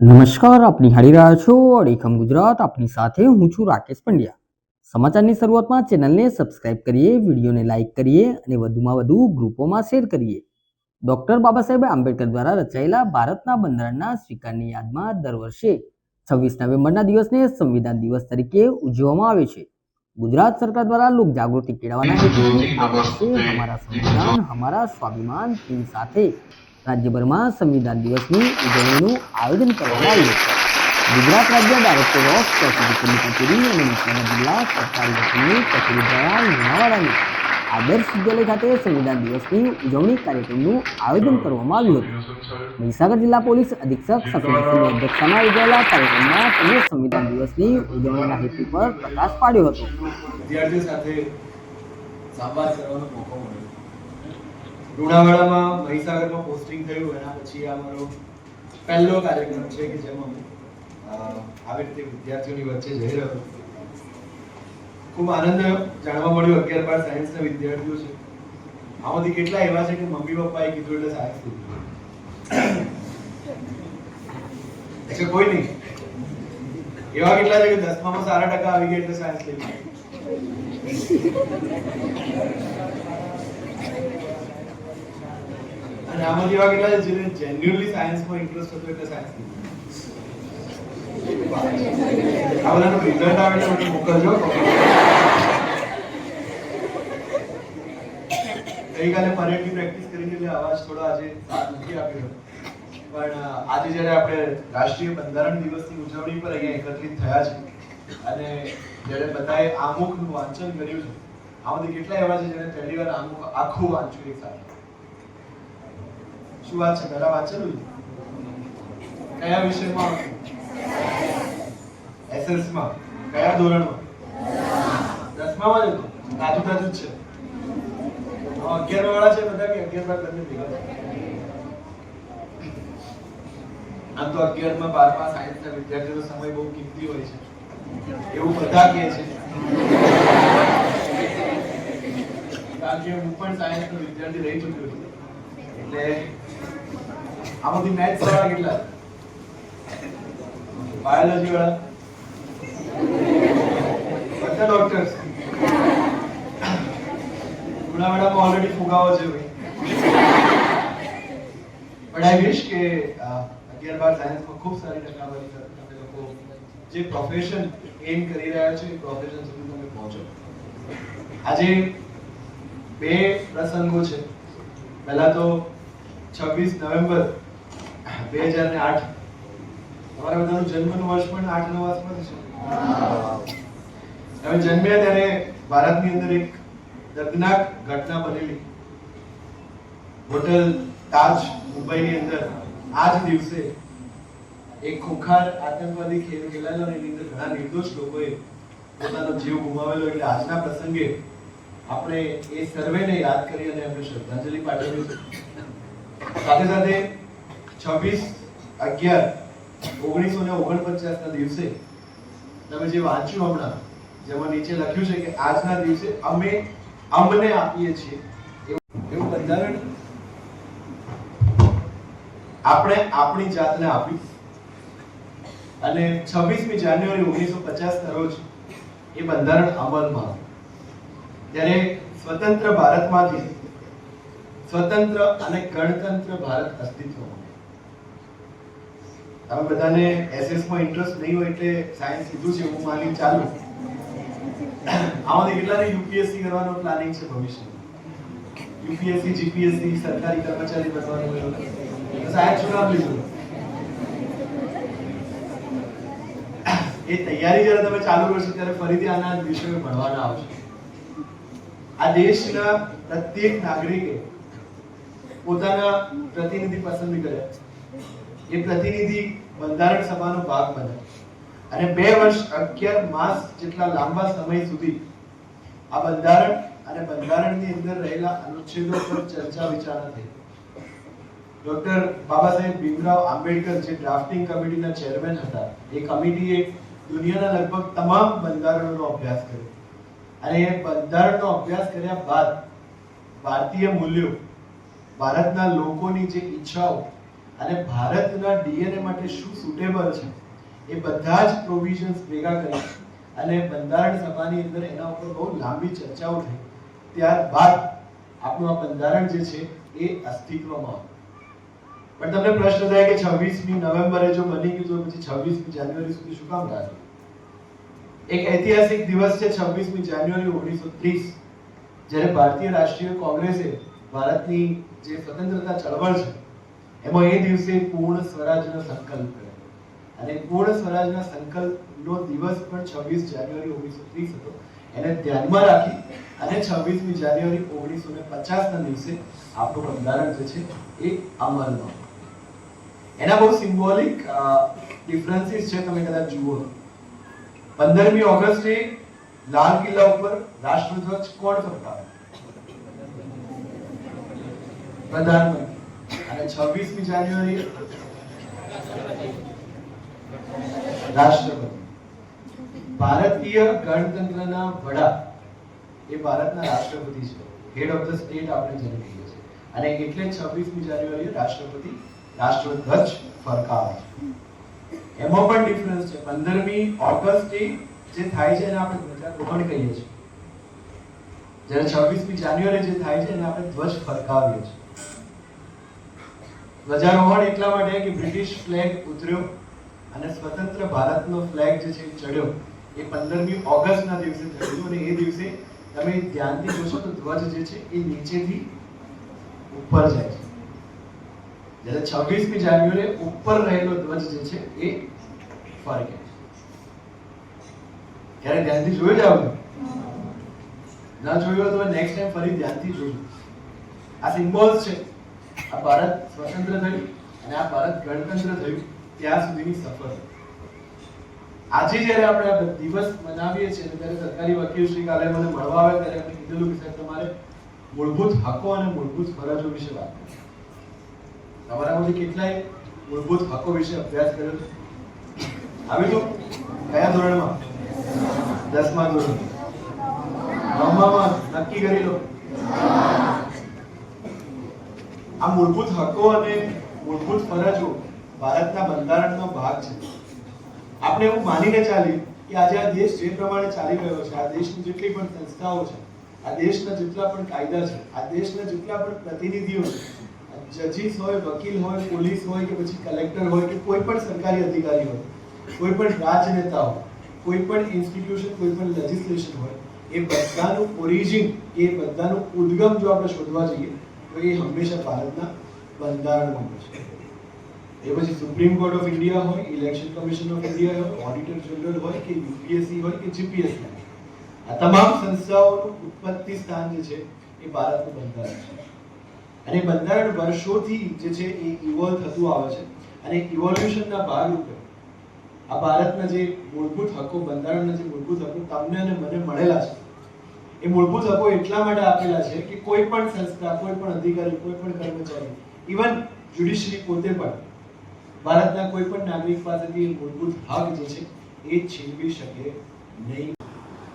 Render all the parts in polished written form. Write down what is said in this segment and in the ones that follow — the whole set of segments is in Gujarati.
નમસ્કાર, આપ નિહાળી રહ્યા છો અડીખમ ગુજરાત. આપની સાથે હું છું રાકેશ પંડ્યા. સમાચારની શરૂઆતમાં ચેનલને સબસ્ક્રાઇબ કરીએ, વિડીયોને લાઇક કરીએ અને વધુમાં વધુ ગ્રુપોમાં શેર કરીએ. ડૉક્ટર બાબા સાહેબ આંબેડકર દ્વારા રચાયેલા ભારતના બંધારણના સ્વીકારની યાદમાં દર વર્ષે 26 નવેમ્બરના દિવસને સંવિધાન દિવસ તરીકે ઉજવવામાં આવે છે. ગુજરાત સરકાર દ્વારા લોક જાગૃતિ કેળવવાના હેતુથી આ વર્ષે હમારા સંવિધાન હમારા સ્વાભિમાન થીમ સાથે રાજ્યભરમાં સંવિધાન દિવસની ઉજવણીનું આયોજન કરવામાં આવ્યું હતું. ગુજરાત રાજ્ય ડાયરેક્ટર ઓફ સ્ટેચ્યુટરી કચેરી અને મહેસાણા જિલ્લા સરકારી વકીલની કચેરી દ્વારા લુણાવાડાની આદર્શ વિદ્યાલય ખાતે સંવિધાન દિવસની ઉજવણી કાર્યક્રમનું આયોજન કરવામાં આવ્યું હતું. મહીસાગર જિલ્લા પોલીસ અધિક્ષક સફીરસિંહની અધ્યક્ષતામાં યોજાયેલા કાર્યક્રમમાં તેમણે સંવિધાન દિવસની ઉજવણીના હેતુ પર પ્રકાશ પાડ્યો હતો. વિદ્યાર્થીઓ સાથે સંવાદ કરવાનો મોકો મળ્યો. લુણાવાડામાં મહીસાગરમાં પોસ્ટિંગ થયું એના પછી આ મારો પહેલો કાર્યક્રમ છે કે જેમાં હું આવી રીતે વિદ્યાર્થીઓની વચ્ચે જઈ રહ્યો હતો. ખૂબ આનંદ જાણવા મળ્યો 11-12 સાયન્સના વિદ્યાર્થીઓ છે. આમાંથી કેટલા એવા છે કે મમ્મી પપ્પાએ કીધું એટલે સાયન્સ લીધું છે? કોઈ નહીં. એવા કેટલા છે કે 10મામાં સારા ટકા આવી ગયા એટલે સાયન્સ લીધું. અને આમાંથી એવા કેટલા છે જેને જેન્યુઅલી સાયન્સમાં ઇન્ટરેસ્ટ હતો એટલે સાયન્સ લીધું. આ બધાનું રિઝલ્ટ આવે એટલે મને મોકલજો. ગઈકાલે પરેડની પ્રેક્ટિસ કરીને એટલે અવાજ થોડો આજે સાથ નથી આપ્યો, પણ આજે જ્યારે આપણે રાષ્ટ્રીય બંધારણ દિવસની ઉજવણી પર અહીંયા એકત્રિત થયા છે અને જ્યારે બધાએ આમુખનું વાંચન કર્યું છે, આમાંથી કેટલા એવા છે જેને પહેલી વાર આમુખ આખું વાંચ્યું એક સાથે? શું વાત છે? પહેલા વાંચેલું? કયા વિષયમાં? એસએસમાં. કયા ધોરણમાં? 10મામાં જ હતું. તાજું તાજું જ છે. 11 વાળા છે બધા કે 11 બાર બંને ભેગા છે? આમ તો 11માં 12માં સાયન્સના વિદ્યાર્થીઓનો સમય બહુ કિંમતી હોય છે એવું બધા કહે છે. કારણ કે હું પણ સાયન્સનો વિદ્યાર્થી રહી ચૂક્યો છું. એટલે આમાંથી મેથ્સ વાળા કેટલા? બાયોલોજી વાળા? બધા ડોક્ટર્સ. લુણાવાડામાં ઓલરેડી ફુગાવો છે ભાઈ. પણ આઈ વિશ કે 11-12 સાયન્સમાં ખૂબ સારી ટકાવારી સાથે તમે લોકો જે પ્રોફેશન એમ કરી રહ્યા છો એ પ્રોફેશન સુધી તમે પહોંચો. આજે બે પ્રસંગો છે. પહેલા તો 26 નવેમ્બર 2008. તમારા બધાનું જન્મનું વર્ષ પણ 8 વર્ષમાં છે. તમે જન્મ્યા ત્યારે ભારતની અંદર એક દર્દનાક ઘટના બનેલી. હોટલ તાજ મુંબઈની અંદર આ જ દિવસે એક ખોખાર આતંકવાદી ખેલ ખેલાયેલો અને એની અંદર ઘણા નિર્દોષ લોકોએ પોતાનો જીવ ગુમાવેલો. એટલે આજના પ્રસંગે આપણે એ સર્વેને યાદ કરી અને આપણે શ્રદ્ધાંજલિ પાઠવીએ છીએ. સાથે સાથે 26/11/1949 ના દિવસે તમે જે વાંચ્યું હમણાં, જેમાં નીચે લખ્યું છે કે આજના દિવસે અમે અમને આપીએ છીએ એવું બંધારણ આપણે આપણી જાતને આપ્યું. અને 26મી જાન્યુઆરી 1950 ના રોજ એ બંધારણ અમલમાં ત્યારે સ્વતંત્ર ભારતમાંથી સ્વતંત્ર અને ગણતંત્ર ભારત અસ્તિત્વમાં. તમે બધાને એસએસ માં ઇન્ટરેસ્ટ નહીં હોય એટલે સાયન્સ લીધું છે હું માની ચાલુ. આમાંથી કેટલાને યુપીએસસી કરવાનો પ્લાનિંગ છે ભવિષ્યમાં? યુપીએસસી જીપીએસસી સરકારી કર્મચારી બનવાનું હોય તો સાયન્સ શું નામ લીધું? એ તૈયારી જ્યારે તમે ચાલુ કરશો ત્યારે ફરીથી આના વિષયો ભણવાના આવશે. આ દેશના પ્રત્યેક નાગરિકે પોતાના પ્રતિનિધિ પસંદ કર્યા. એ પ્રતિનિધિ બંધારણ સભાનો ભાગ બન્યા અને 2 વર્ષ 11 માસ જેટલા લાંબા સમય સુધી આ બંધારણ અને બંધારણની અંદર રહેલા અનુચ્છેદો પર ચર્ચા વિચારણા થઈ. ડોક્ટર બાબા સાહેબ ભીમરાવ આંબેડકર જે ડ્રાફ્ટિંગ કમિટીના ચેરમેન હતા, એ કમિટીએ દુનિયાના લગભગ તમામ બંધારણોનો અભ્યાસ કર્યો અને એ બંધારણનો અભ્યાસ કર્યા બાદ ભારતીય મૂલ્યો, ભારતના લોકોની જે ઈચ્છાઓ અને ભારતના ડીએનએ માટે શું સુટેબલ છે એ બધા જ પ્રોવિઝન્સ ભેગા કરી અને બંધારણ સભાની અંદર એના ઉપર બહુ લાંબી ચર્ચાઓ થઈ. ત્યારબાદ આપણું આ બંધારણ જે છે એ અસ્તિત્વમાં આવ્યું. પણ તમને પ્રશ્ન થાય કે 26મી નવેમ્બરે જો બની ગયું તો પછી 26મી જાન્યુઆરી સુધી શું કામ રાખ્યું? એક ઐતિહાસિક દિવસ છે 26મી જાન્યુઆરી 1930, જ્યારે ભારતીય રાષ્ટ્રીય કોંગ્રેસે ભારતની જે સ્વતંત્રતા ચળવળ છે એમાં એ દિવસે પૂર્ણ સ્વરાજનો સંકલ્પ કર્યો. અને પૂર્ણ સ્વરાજના સંકલ્પનો દિવસ પણ 26 જાન્યુઆરી 1930 હતો. એને ધ્યાનમાં રાખી અને 26મી જાન્યુઆરી 1950 ના દિવસે આપણું બંધારણ જે છે એ અમલમાં. એના બહુ સિમ્બોલિક ડિફરન્સીસ છે, તમે કદાચ જુઓ. 15મી ઓગસ્ટે લાલ કિલ્લા ઉપર રાષ્ટ્રધ્વજ કોણ ફરકાવે? પ્રધાનમંત્રી. અને 26મી જાન્યુઆરી રાષ્ટ્રપતિ. ભારતીય ગણતંત્રના વડા એ ભારતના રાષ્ટ્રપતિ છે, હેડ ઓફ ધ સ્ટેટ આપણે જેને કહીએ છીએ. અને એટલે 26મી જાન્યુઆરીએ રાષ્ટ્રપતિ રાષ્ટ્રધ્વજ ફરકાવે છે. એમાં પણ ડિફરન્સ છે. 15મી ઓગસ્ટે જે થાય છે એને આપણે ધ્વજારોહણ કહીએ છીએ, જ્યારે 26મી જાન્યુઆરી જે થાય છે એને આપણે ધ્વજ ફરકાવીએ છીએ. ધ્વજારોહણ એટલા માટે કે બ્રિટિશ ફ્લેગ ઉતર્યો અને સ્વતંત્ર ભારતનો ફ્લેગ જે છે ચડ્યો એ 15મી ઓગસ્ટના દિવસે થયું. અને એ દિવસે તમે ધ્યાનથી જોશો તો ધ્વજ જે છે એ નીચેથી ઉપર જાય છે, જ્યારે 26મી જાન્યુઆરીએ ઉપર રહેલો ધ્વજ જે છે એ ફરકે છે. ક્યારે ધ્યાનથી જોઈ જાવ? ના જોયું તો નેક્સ્ટ ટાઈમ ફરી ધ્યાનથી જોજો. આ સિમ્બોલ્સ છે. આ ભારત સ્વતંત્ર થયું અને આ ભારત ગણતંત્ર થયું ત્યાં સુધીની સફર. આજે જ્યારે આપણે આ દિવસ મનાવીએ છીએ ત્યારે સરકારી વકીલ શ્રી કાલે મને મળવા આવે ત્યારે એમણે કીધેલું કે સાહેબ તમારે મૂળભૂત હકો અને મૂળભૂત ફરજો વિશે વાત કરવી. તમારામાંથી કેટલાય મૂળભૂત હકો વિશે અભ્યાસ કર્યો છે? આવી તો કયા ધોરણમાં? 10મા ધોરણ. 9મામાં નક્કી કરી લો. આ મૂળભૂત હકો અને મૂળભૂત ફરજો ભારતના બંધારણનો ભાગ છે. આપણે એવું માનીને ચાલીએ કે આજે આ દેશ જે પ્રમાણે ચાલી રહ્યો છે, આ દેશની જેટલી પણ સંસ્થાઓ છે, આ દેશના જેટલા પણ કાયદા છે, આ દેશના જેટલા પણ પ્રતિનિધિઓ છે, જજીસ હોય, વકીલ હોય, પોલીસ હોય કે પછી કલેક્ટર હોય કે કોઈ પણ સરકારી અધિકારી હોય, કોઈ પણ રાજનેતા હોય, કોઈ પણ ઇન્સ્ટિટ્યુશન, કોઈ પણ લેજિસ્લેશન હોય, એ બધાનું ઓરિજિન, એ બધાનું ઉદ્ગમ જો આપણે શોધવા જઈએ તો એ હંમેશા ભારતના બંધારણમાં છે. એ પછી સુપ્રીમ કોર્ટ ઓફ ઇન્ડિયા હોય, ઇલેક્શન કમિશન ઓફ ઇન્ડિયા હોય, ઓડિટર જનરલ હોય કે યુપીએસસી હોય કે જીપીએસસી, આ તમામ સંસ્થાઓનું ઉત્પત્તિ સ્થાન જે છે એ ભારતનું બંધારણ છે. અને બંધારણ વર્ષોથી જે છે એ ઇવોલ્વ થતું આવે છે. અને ઇવોલ્યુશનના ભાગરૂપે આ ભારતના જે મૂળભૂત હકો, બંધારણના જે મૂળભૂત હકો તમને અને મને મળેલા છે, એ મૂળભૂત હકો એટલા માટે આપેલા છે કે કોઈ પણ સંસ્થા, કોઈ પણ અધિકારી, કોઈ પણ કર્મચારી, ઇવન જ્યુડિશરી પોતે પણ ભારતના કોઈ પણ નાગરિક પાસેથી એ મૂળભૂત હક જે છે એ છીનવી શકે નહીં.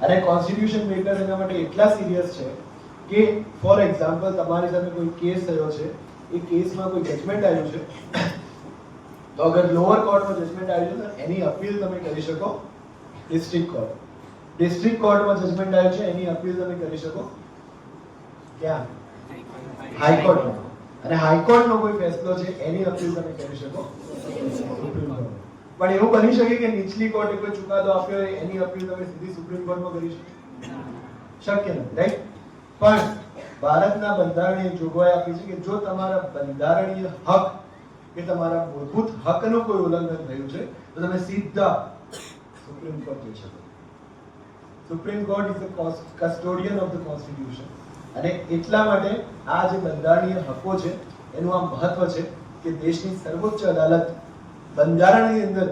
અને કોન્સ્ટિટ્યુશન મેકર્સ એના માટે એટલા સિરિયસ છે કે ફોર એક્ઝામ્પલ તમારી સામે કોઈ કેસ થયો છે, એ કેસમાં કોઈ જજમેન્ટ આવ્યું છે, તો અગર લોઅર કોર્ટમાં જજમેન્ટ આવ્યું છે તો એની અપીલ તમે કરી શકો ડિસ્ટ્રિક્ટ કોર્ટ. ડિસ્ટ્રિક્ટ કોર્ટમાં જજમેન્ટ આવ્યું છે એની અપીલ તમે કરી શકો ક્યાં? હાઈકોર્ટમાં. અને હાઈકોર્ટનો કોઈ ફેસલો છે એની અપીલ તમે કરી શકો સુપ્રીમ કોર્ટ. પણ એવું બની શકે કે નીચલી કોર્ટે કોઈ ચુકાદો આપ્યો હોય એની અપીલ તમે સીધી સુપ્રીમ કોર્ટમાં કરી શકો? શક્ય નથી, રાઈટ? પણ ભારતના બંધારણીય જોગવાઈ આપી છે કે જો તમારા બંધારણીય હક કે તમારા મૂળભૂત હકનું કોઈ ઉલ્લંઘન થયું છે તો તમે સીધા સુપ્રીમ કોર્ટ જઈ શકો. Supreme court is the custodian of the constitution. અને એટલા માટે આ જે બંધારણીય હકો છે એનું આ મહત્વ છે કે દેશની સર્વોચ્ચ અદાલત બંધારણની અંદર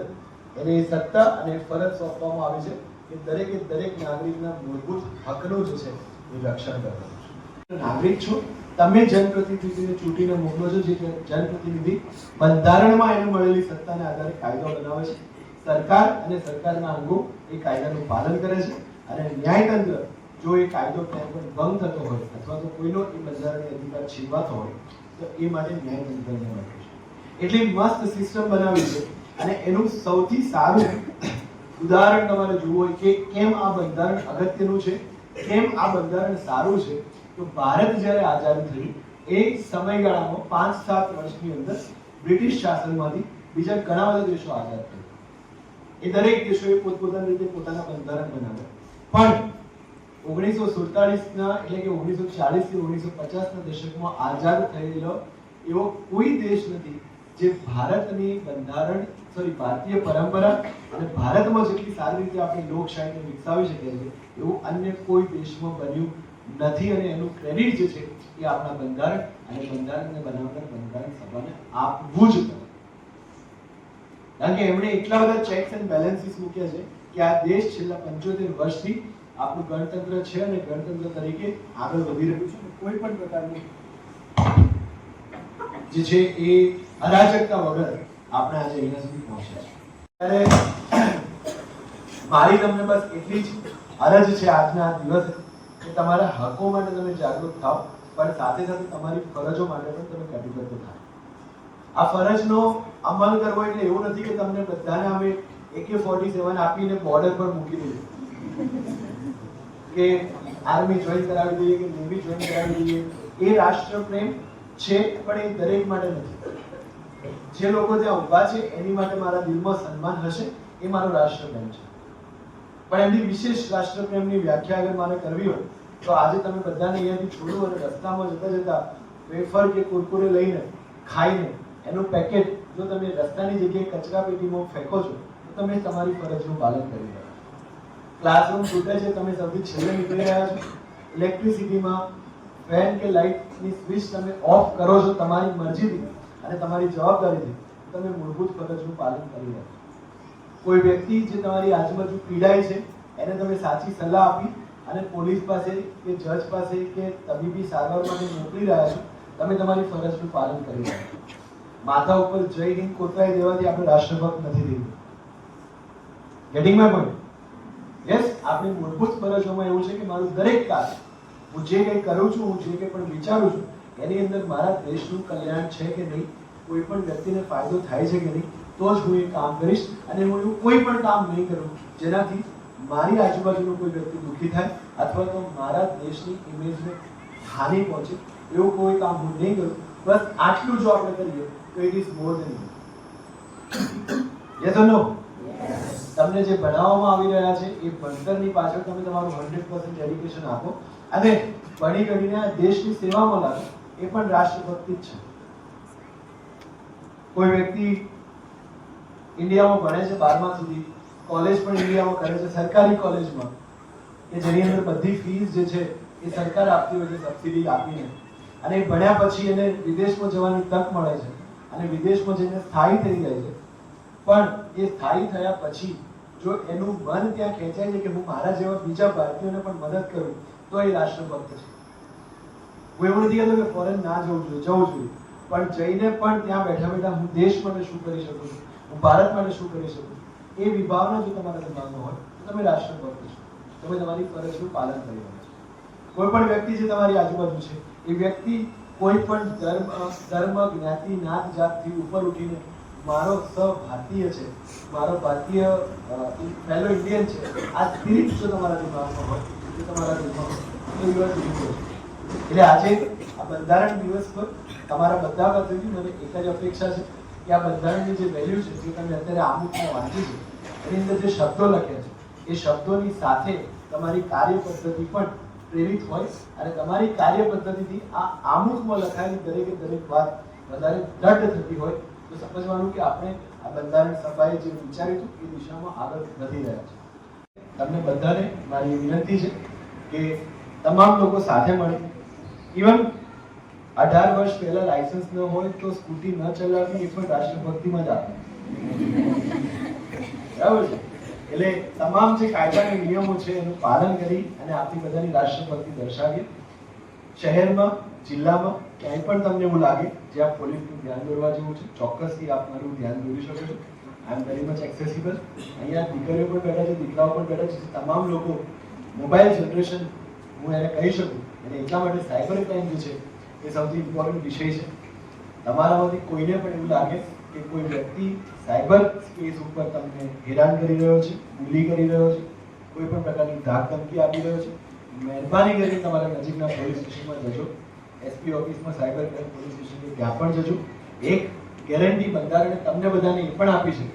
એને સત્તા અને ફરજ સોંપવામાં આવી છે કે દરેકે દરેક નાગરિકના મૂળભૂત હકનું જે છે એ રક્ષણ કરવાનું છે. નાગરિક છો તમે, જનપ્રતિનિધિને ચૂંટીને મોકલો છો, જે જનપ્રતિનિધિ બંધારણમાં એને મળેલી સત્તાના આધારે કાયદો બનાવે છે. સરકાર અને સરકારના અંગો એ કાયદાનું પાલન કરે છે. અને ન્યાયતંત્ર જો એ કાયદો ક્યાંય પણ ભંગ થતો હોય અથવા તો કોઈનો એ બંધારણીય અધિકાર છીનવાતો હોય તો એ માટે ન્યાયતંત્રને મળે છે. એટલી મસ્ત સિસ્ટમ બનાવી છે અને એનું સૌથી સારું ઉદાહરણ તમારે જોવું હોય કે કેમ આ બંધારણ અગત્યનું છે, કેમ આ બંધારણ સારું છે, તો ભારત જ્યારે આઝાદ થયું એ સમયગાળામાં 5-7 વર્ષની અંદર બ્રિટિશ શાસનમાંથી બીજા ઘણા બધા દેશો આઝાદ થયા. એ દરેક દેશોએ પોતપોતાની રીતે પોતાના બંધારણ બનાવ્યા. પણ 1947ના એટલે કે 1940 થી 1950ના દશકમાં આઝાદ થયેલો એવો કોઈ દેશ નથી જે ભારતની ભારતીય પરંપરા અને ભારતમાં જેટલી સારી રીતે આપણે લોકશાહીને વિકસાવી શકીએ છીએ એવું અન્ય કોઈ દેશમાં બન્યું નથી. અને એનું ક્રેડિટ જે છે એ આપણા બંધારણ અને બંધારણને બનાવનાર બંધારણ સભાને આપવું જ પડે. કારણ કે એમણે એટલા બધા ચેક્સ એન્ડ બેલેન્સીસ મૂક્યા છે કે આ દેશ છેલ્લા 75 વર્ષથી આપણું ગણતંત્ર છે અને ગણતંત્ર તરીકે આગળ વધી રહ્યું છે. કોઈ પણ પ્રકારની જે છે એ અરાજકતા વગર આપણે આજે અહીંયા સુધી પહોંચ્યા છે. ત્યારે મારી તમને બસ એટલી જ અરજ છે આજના આ દિવસે કે તમારા હકો માટે તમે જાગૃત થાઓ, પણ સાથે સાથે તમારી ફરજો માટે પણ તમે કટિબદ્ધ થાઓ. આ ફરજનો અમલ કરવો એટલે એવું નથી કે તમને બધાને અમે AK-47 આપીને બોર્ડર પર મૂકી દઈએ કે આર્મી જોઈન કરાવી દઈએ કે નેવી જોઈન કરાવી દઈએ. એ રાષ્ટ્રપ્રેમ છે પણ એ દરેક માટે નથી. જે લોકો ત્યાં ઊભા છે એની માટે મારા દિલમાં સન્માન હશે, એ મારો રાષ્ટ્રપ્રેમ છે. પણ એમની વિશેષ રાષ્ટ્રપ્રેમની વ્યાખ્યા અગર મારે કરવી હોય તો આજે તમે બધાને અહીંયાથી છોડો અને રસ્તામાં જતા જતા વેફર કે કુરકુરે લઈને ખાઈને એનું પેકેટ જો તમે રસ્તાની જગ્યાએ કચરા પેટીમાં ફેંકો છો તો તમે તમારી ફરજનું પાલન કરી રહ્યા છો. ક્લાસરૂમ છૂટે છે, તમે સૌથી છેલ્લે નીકળી રહ્યા છો. ઇલેક્ટ્રિસિટીમાં ફેન કે લાઇટની સ્વિચ તમે ઓફ કરો છો તમારી મરજીથી અને તમારી જવાબદારીથી, તમે મૂળભૂત ફરજનું પાલન કરી રહ્યા છો. કોઈ વ્યક્તિ જે તમારી આજુબાજુ પીડાય છે એને તમે સાચી સલાહ આપી અને પોલીસ પાસે કે જજ પાસે કે તબીબી સારવાર માટે મોકલી રહ્યા છો, તમે તમારી ફરજનું પાલન કરી રહ્યા છો. માથા ઉપર જય હિન્દ કોતરાઈ દેવાથી આપણે રાષ્ટ્રભક્ત નથી થઈ. Gating my point? યસ, આપણી મૂળભૂત ફરજોમાં એવું છે કે મારું દરેક કાર્ય, હું જે કંઈ કરું છું, હું જે કંઈ પણ વિચારું છું, એની અંદર મારા દેશનું કલ્યાણ છે કે નહીં, કોઈ પણ વ્યક્તિને ફાયદો થાય છે કે નહીં, તો જ હું એ કામ કરીશ. અને હું એવું કોઈ પણ કામ નહીં કરું જેનાથી મારી આજુબાજુનો કોઈ વ્યક્તિ દુઃખી થાય અથવા તો મારા દેશની ઇમેજને હાનિ પહોંચે, એવું કોઈ કામ હું નહીં કરું. બસ આટલું જો આપણે કરીએ તો it is more than enough. Yes or no? તમને જે ભણાવવામાં આવી રહ્યા છે એ ભણતરની પાછળ તમે તમારું 100% ડેડિકેશન આપો અને ભણી કરીને દેશની સેવામાં લાગો, એ પણ રાષ્ટ્રભક્તિ જ છે. કોઈ વ્યક્તિ ઇન્ડિયામાં ભણે છે 12મા સુધી, કોલેજ પણ ઇન્ડિયામાં કરે છે, સરકારી કોલેજમાં, કે જેની અંદર બધી ફીસ જે છે એ સરકાર આપતી હોય છે સબસિડી આપીને, અને ભણ્યા પછી એને વિદેશમાં જવાની તક મળે છે અને વિદેશમાં જઈને સ્થાયી થઈ જાય છે. પણ એ સ્થાયી થયા પછી જો એનું મન ત્યાં ખેંચાય છે કે હું મારા જેવા બીજા ભારતીયોને પણ મદદ કરું, તો એ રાષ્ટ્રભક્ત છે. હું એવું નથી કહેતો કે ફોરેન ના જવું જોઈએ, જવું જોઈએ, પણ જઈને પણ ત્યાં બેઠા બેઠા હું દેશ માટે શું કરી શકું છું, હું ભારત માટે શું કરી શકું, એ વિભાવના જો તમારા દિમાગમાં હોય તો તમે રાષ્ટ્રભક્ત છો, તમે તમારી ફરજનું પાલન કરી રહ્યા છો. કોઈ પણ વ્યક્તિ જે તમારી આજુબાજુ છે એ વ્યક્તિ કોઈ પણ ધર્મ જ્ઞાતિ નાત જાતથી ઉપર ઉઠીને મારો સહભારતીય છે, મારો ભારતીય ફેલો ઇન્ડિયન છે, આ સ્પિરિટ જો તમારા દિમાગમાં હોય, જો તમારા દિલમાં હોય તો યુ આર ડુઇંગ ગુડ. એટલે આજે આ બંધારણ દિવસ પર તમારા બધા પાસેથી મને એક જ અપેક્ષા છે કે આ બંધારણની જે વેલ્યુ છે, જે તમે અત્યારે આમુખમાં વાંચી છે, એની અંદર જે શબ્દો લખ્યા છે એ શબ્દોની સાથે તમારી કાર્ય પદ્ધતિ પણ પ્રેરિત હોય અને તમારી કાર્ય પદ્ધતિથી આ આમુખમાં લખાયેલી દરેકે દરેક વાત વધારે દ્રઢ થતી હોય તો સમજવાનું કે આપણે આ બંધારણ સભાએ જે વિચાર્યું હતું એ દિશામાં આગળ વધી રહ્યા છે. તમને બધાને મારી વિનંતી છે કે તમામ લોકો સાથે મળી, ઇવન 18 વર્ષ પહેલા લાયસન્સ ન હોય તો સ્કૂટી ન ચલાવવી એ પણ રાષ્ટ્રભક્તિમાં જ આવે, બરાબર છે? એટલે તમામ જે કાયદાના નિયમો છે એનું પાલન કરી અને આપણી બધાની રાષ્ટ્રભક્તિ દર્શાવીએ. શહેરમાં, જિલ્લામાં ક્યાંય પણ તમને એવું લાગે જ્યાં પોલીસનું ધ્યાન દોરવા જેવું છે, ચોક્કસથી આપ મારું ધ્યાન દોરી શકો છો. આઈ એમ વેરી મચ એક્સેસિબલ. અહીંયા દીકરીઓ પણ બેઠા છે, દીકરાઓ પણ બેઠા છે. તમામ લોકો મોબાઈલ જનરેશન હું એને કહી શકું, અને એટલા માટે સાયબર ક્રાઇમ જે છે એ સૌથી ઇમ્પોર્ટન્ટ વિષય છે. તમારામાંથી કોઈને પણ એવું લાગે કે કોઈ વ્યક્તિ સાયબર સ્પેસ ઉપર તમને હેરાન કરી રહ્યો છે, બુલી કરી રહ્યો છે, કોઈ પણ પ્રકારની ધાક ધમકી આપી રહ્યો છે, મહેરબાની કરીને તમારા નજીકના પોલીસ સ્ટેશનમાં જજો, એસપી ઓફિસમાં સાયબર ક્રાઇમ પોલીસ સ્ટેશન ત્યાં પણ જજો. એક ગેરંટી બંધારણે તમને બધાને એ પણ આપી છે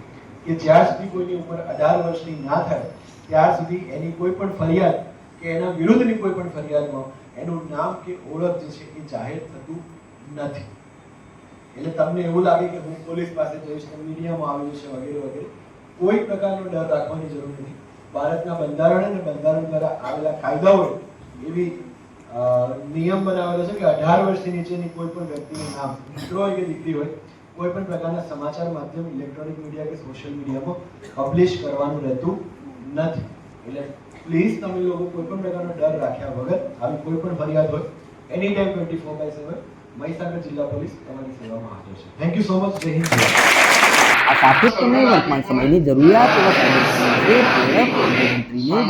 કે જ્યાર સુધી કોઈની ઉંમર 18 વર્ષની ના થાય ત્યાર સુધી એની કોઈ પણ ફરિયાદ કે એના વિરુદ્ધની કોઈ પણ ફરિયાદમાં એનું નામ કે ઓળખ જે છે એ જાહેર થતું નથી. એટલે તમને એવું લાગે કે હું પોલીસ પાસે જઈશ તો મીડિયામાં આવી જશે વગેરે વગેરે, કોઈ પ્રકારનો ડર રાખવાની જરૂર નથી. ભારતના બંધારણ અને બંધારણ દ્વારા આવેલા કાયદાઓએ એવી નિયમ બનાવેલો છે કે 18 વર્ષથી નીચેની કોઈ પણ વ્યક્તિનું નામ, દીકરો હોય કે દીકરી હોય, કોઈ પણ પ્રકારના સમાચાર માધ્યમ, ઇલેક્ટ્રોનિક મીડિયા કે સોશિયલ મીડિયામાં પબ્લિશ કરવાનું રહેતું નથી. એટલે પ્લીઝ તમે લોકો કોઈ પણ પ્રકારનો ડર રાખ્યા વગર આવી કોઈ પણ ફરિયાદ હોય એની ટાઈમ 24/7 મહીસાગર જિલ્લા પોલીસ તમારી સેવામાં હાજર છે. Thank you so much. જય હિન્દ. આ સાથે જ તેમણે વર્તમાન સમયની જરૂરિયાત એવા સાયબર ક્રાઇમ વિશે પ્રેરક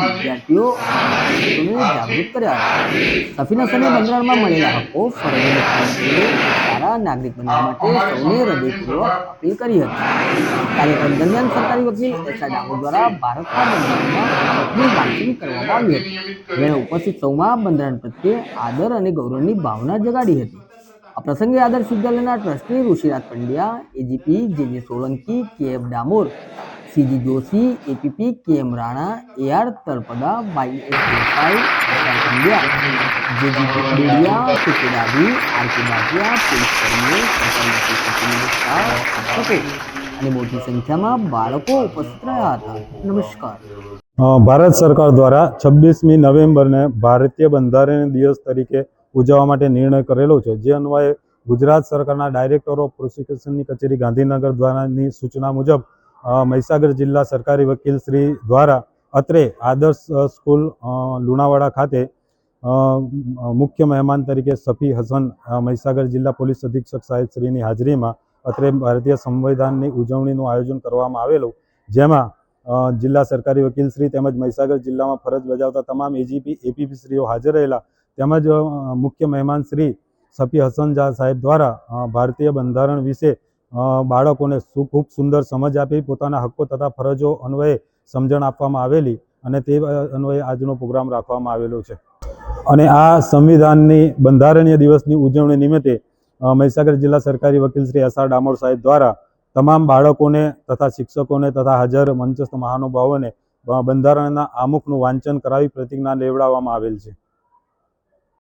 વિદ્યાર્થીઓ અને જાગૃત કર્યા હતા. સફીના સને બંધારણમાં મળેલા હકો, ફરજો અને કર્તવ્યોને સારા નાગરિક બનવા માટે સૌને હૃદયપૂર્વક અપીલ કરી હતી. કાર્યક્રમ દરમિયાન સરકારી વકીલ એસ.આર. ડામોર દ્વારા ભારતના બંધારણમાં હકનું વાંચન કરવામાં આવ્યું હતું. જેણે ઉપસ્થિત સૌમાં બંધારણ પ્રત્યે આદર અને ગૌરવની ભાવના જગાડી હતી. આ પ્રસંગે આદર્શ વિદ્યાલયના trustee Rishiraj Pandya, AGP J Solanki, K F. Damor, C G Joshi, APP K M. Rana, A R. Talpada, Y S. Desai, S R. Pandya, J G. Dodiya, K K. Dabhi, R K. Batiya, police કર્મીઓ, સરકારી વકીલ કચેરીનો સ્ટાફ, શિક્ષકો અને મોટી સંખ્યામાં બાળકો ઉપસ્થિત રહ્યા હતા. નમસ્કાર. ભારત સરકાર દ્વારા 26મી નવેમ્બરને ભારતીય બંધારણ દિવસ તરીકે ઉજવવા માટે નિર્ણય કરેલો છે. જે અન્વયે ગુજરાત સરકારના ડાયરેક્ટર ઓફ પ્રોસિક્યુશનની કચેરી ગાંધીનગર દ્વારાની સૂચના મુજબ મહીસાગર જિલ્લા સરકારી વકીલ શ્રી દ્વારા અત્રે આદર્શ સ્કૂલ લુણાવાડા ખાતે મુખ્ય મહેમાન તરીકે સફી હસન મહીસાગર જિલ્લા પોલીસ અધિક્ષક સાહેબ શ્રીની હાજરીમાં અત્રે ભારતીય સંવિધાનની ઉજવણીનું આયોજન કરવામાં આવેલું. જેમાં જિલ્લા સરકારી વકીલ શ્રી તેમજ મહીસાગર જિલ્લામાં ફરજ બજાવતા તમામ એજીપી, એપીપી શ્રીઓ હાજર રહેલા. તેમજ મુખ્ય મહેમાન શ્રી સફી હસન સાહેબ દ્વારા ભારતીય બંધારણ વિશે બાળકોને ખૂબ સુંદર સમજ આપી પોતાના હક્કો તથા ફરજો અન્વયે સમજણ આપવામાં આવેલી અને તે અન્વયે આજનો પ્રોગ્રામ રાખવામાં આવેલો છે. અને આ સંવિધાનની બંધારણીય દિવસની ઉજવણી નિમિત્તે મહીસાગર જિલ્લા સરકારી વકીલ શ્રી એસ.આર. ડામોર સાહેબ દ્વારા તમામ બાળકોને તથા શિક્ષકોને તથા હાજર મંચસ્થ મહાનુભાવોને બંધારણના આમુખનું વાંચન કરાવી પ્રતિજ્ઞા લેવડાવવામાં આવેલ છે.